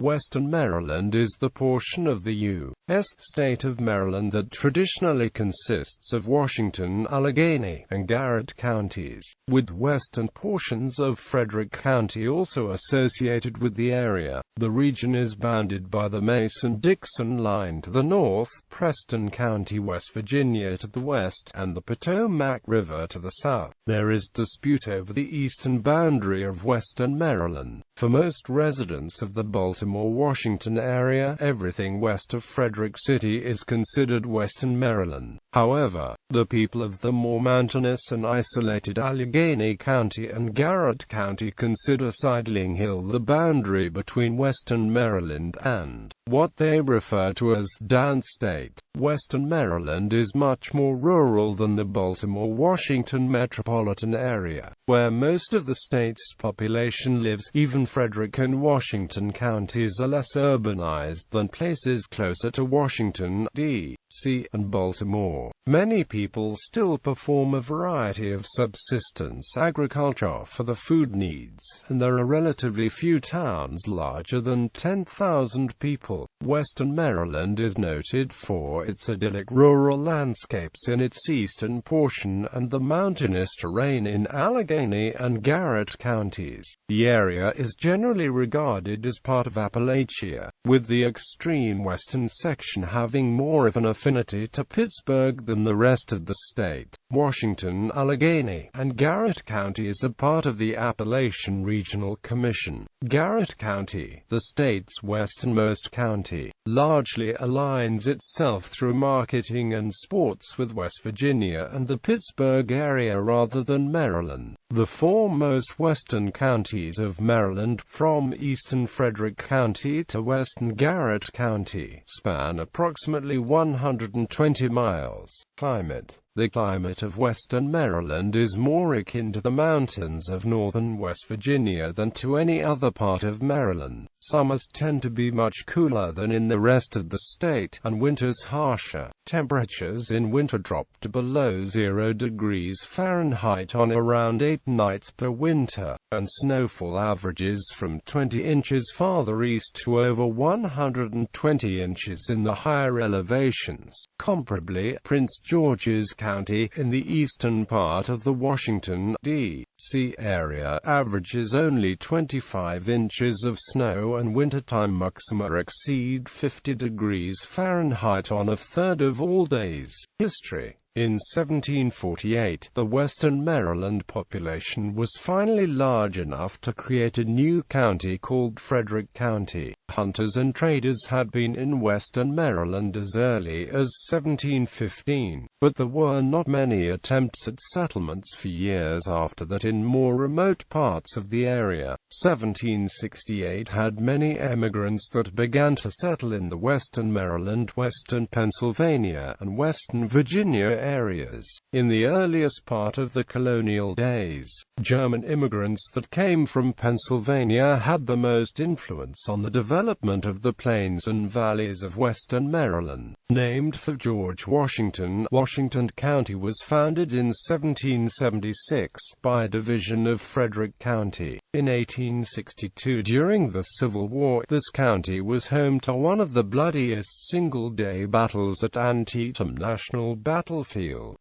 Western Maryland is the portion of the U.S. state of Maryland that traditionally consists of Washington, Allegany, and Garrett counties, with western portions of Frederick County also associated with the area. The region is bounded by the Mason-Dixon line to the north, Preston County, West Virginia to the west, and the Potomac River to the south. There is dispute over the eastern boundary of Western Maryland. For most residents of the Baltimore-Washington area, everything west of Frederick City is considered Western Maryland. However, the people of the more mountainous and isolated Allegany County and Garrett County consider Sidling Hill the boundary between Western Maryland and what they refer to as downstate. Western Maryland is much more rural than the Baltimore-Washington metropolitan area, where most of the state's population lives. Even Frederick and Washington counties are less urbanized than places closer to Washington, D.C., and Baltimore. Many people still perform a variety of subsistence agriculture for the food needs, and there are relatively few towns larger than 10,000 people. Western Maryland is noted for its idyllic rural landscapes in its eastern portion and the mountainous terrain in Allegany and Garrett counties. The area is generally regarded as part of Appalachia, with the extreme western section having more of an affinity to Pittsburgh than the rest of the state. Washington, Allegany, and Garrett counties are part of the Appalachian Regional Commission. Garrett County, the state's westernmost county, largely aligns itself through marketing and sports with West Virginia and the Pittsburgh area rather than Maryland. The four most western counties of Maryland, from eastern Frederick County to western Garrett County, span approximately 120 miles. Climate. The climate of western Maryland is more akin to the mountains of northern West Virginia than to any other part of Maryland. Summers tend to be much cooler than in the rest of the state, and winters harsher. Temperatures in winter drop to below 0 degrees Fahrenheit on around 8 nights per winter, and snowfall averages from 20 inches farther east to over 120 inches in the higher elevations. Comparably, Prince George's County, in the eastern part of the Washington, D.C. area, averages only 25 inches of snow, and wintertime maxima exceed 50 degrees Fahrenheit on a third of all days. History. In 1748, the Western Maryland population was finally large enough to create a new county called Frederick County. Hunters and traders had been in Western Maryland as early as 1715, but there were not many attempts at settlements for years after that in more remote parts of the area. 1768 had many emigrants that began to settle in the Western Maryland, Western Pennsylvania, and Western Virginia areas. In the earliest part of the colonial days, German immigrants that came from Pennsylvania had the most influence on the development of the plains and valleys of Western Maryland. Named for George Washington, Washington County was founded in 1776 by a division of Frederick County. In 1862, during the Civil War, this county was home to one of the bloodiest single-day battles at Antietam National Battlefield.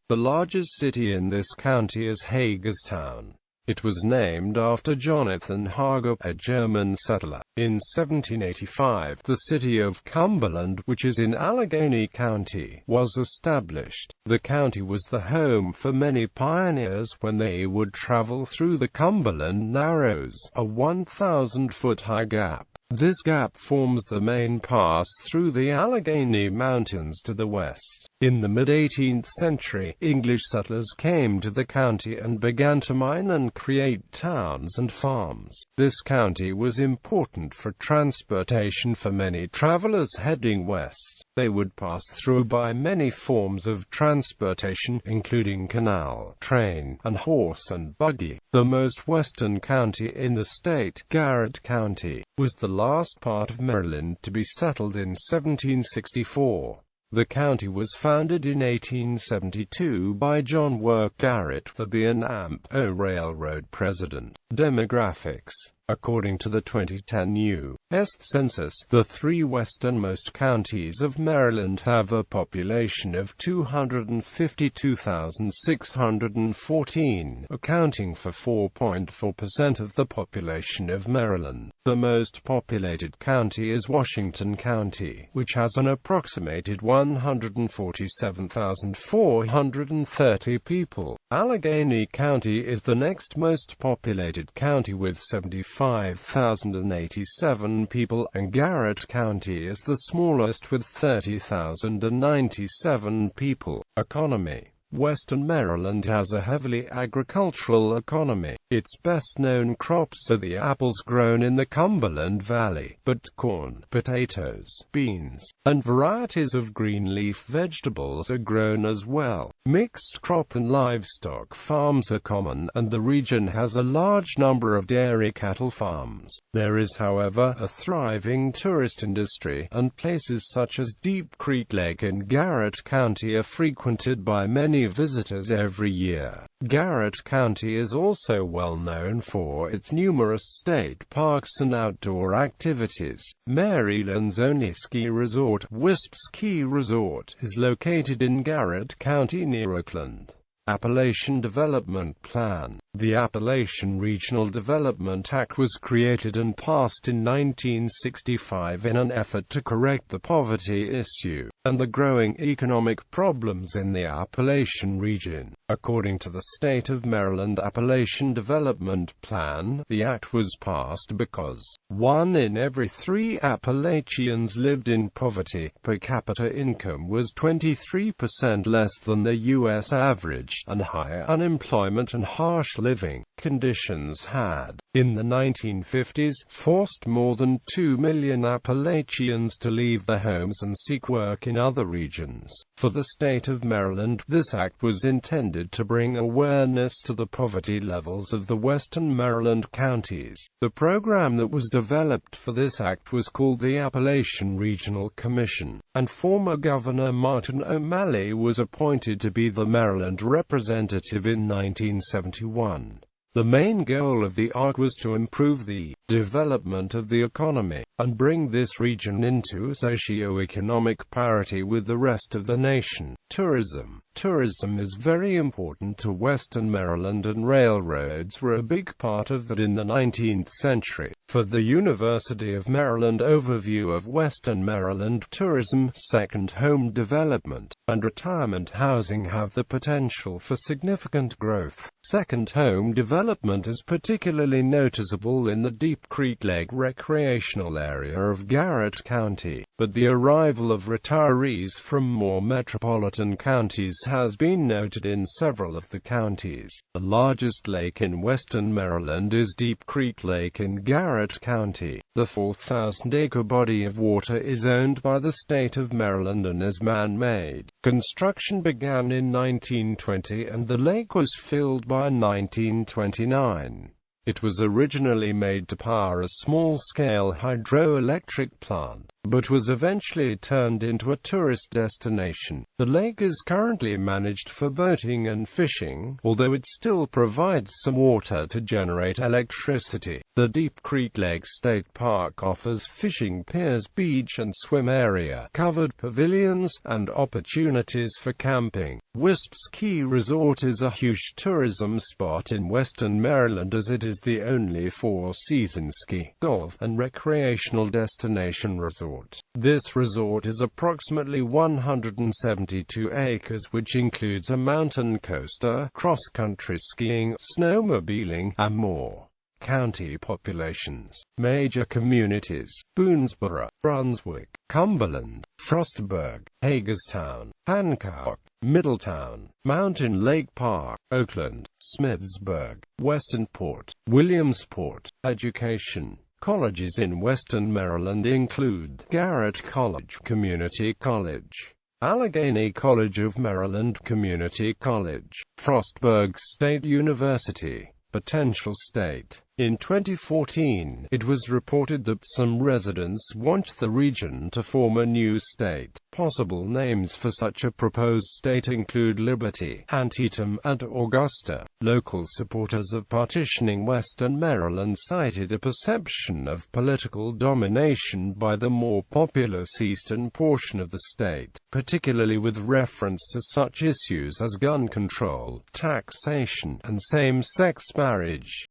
The largest city in this county is Hagerstown. It was named after Jonathan Hager, a German settler. In 1785, the city of Cumberland, which is in Allegany County, was established. The county was the home for many pioneers when they would travel through the Cumberland Narrows, a 1,000-foot high gap. This gap forms the main pass through the Allegany Mountains to the west. In the mid-18th century, English settlers came to the county and began to mine and create towns and farms. This county was important for transportation for many travelers heading west. They would pass through by many forms of transportation, including canal, train, and horse and buggy. The most western county in the state, Garrett County, was the last part of Maryland to be settled in 1764. The county was founded in 1872 by John Work Garrett, the B&O Railroad president. Demographics. According to the 2010 U.S. Census, the three westernmost counties of Maryland have a population of 252,614, accounting for 4.4% of the population of Maryland. The most populated county is Washington County, which has an approximated 147,430 people. Allegany County is the next most populated county with 75,087 people, and Garrett County is the smallest with 30,097 people. Economy. Western Maryland has a heavily agricultural economy. Its best-known crops are the apples grown in the Cumberland Valley, but corn, potatoes, beans, and varieties of green leaf vegetables are grown as well. Mixed crop and livestock farms are common, and the region has a large number of dairy cattle farms. There is, however, a thriving tourist industry, and places such as Deep Creek Lake in Garrett County are frequented by many visitors every year. Garrett County is also well known for its numerous state parks and outdoor activities. Maryland's only ski resort, U.S. Ski Resort, is located in Garrett County near Oakland. Appalachian Development Plan. The Appalachian Regional Development Act was created and passed in 1965 in an effort to correct the poverty issue and the growing economic problems in the Appalachian region. According to the State of Maryland Appalachian Development Plan, the act was passed because 1 in every 3 Appalachians lived in poverty. Per capita income was 23% less than the U.S. average, and higher unemployment and harsh living conditions had, in the 1950s, forced more than 2 million Appalachians to leave their homes and seek work in other regions. For the state of Maryland, this act was intended to bring awareness to the poverty levels of the western Maryland counties. The program that was developed for this act was called the Appalachian Regional Commission, and former Governor Martin O'Malley was appointed to be the Maryland representative in 1971. The main goal of the ARC was to improve the development of the economy, and bring this region into socio-economic parity with the rest of the nation. Tourism. Tourism is very important to western Maryland, and railroads were a big part of that in the 19th century. For the University of Maryland overview of western Maryland, tourism, second home development, and retirement housing have the potential for significant growth. Second home development is particularly noticeable in the Deep Creek Lake recreational area of Garrett County, but the arrival of retirees from more metropolitan counties has been noted in several of the counties. The largest lake in western Maryland is Deep Creek Lake in Garrett County. The 4,000-acre body of water is owned by the state of Maryland and is man-made. Construction began in 1920 and the lake was filled by 1929. It was originally made to power a small-scale hydroelectric plant, but was eventually turned into a tourist destination. The lake is currently managed for boating and fishing, although it still provides some water to generate electricity. The Deep Creek Lake State Park offers fishing piers, beach and swim area, covered pavilions, and opportunities for camping. U.S. Ski Resort is a huge tourism spot in western Maryland, as it is the only four-season ski, golf, and recreational destination resort. This resort is approximately 172 acres, which includes a mountain coaster, cross-country skiing, snowmobiling, and more. County populations. Major communities: Boonesboro, Brunswick, Cumberland, Frostburg, Hagerstown, Hancock, Middletown, Mountain Lake Park, Oakland, Smithsburg, Westernport, Williamsport. Education. Colleges in western Maryland include Garrett College, Community College, Allegany College of Maryland, Community College, Frostburg State University, Potential State In 2014, it was reported that some residents want the region to form a new state. Possible names for such a proposed state include Liberty, Antietam, and Augusta. Local supporters of partitioning Western Maryland cited a perception of political domination by the more populous eastern portion of the state, particularly with reference to such issues as gun control, taxation, and same-sex marriage.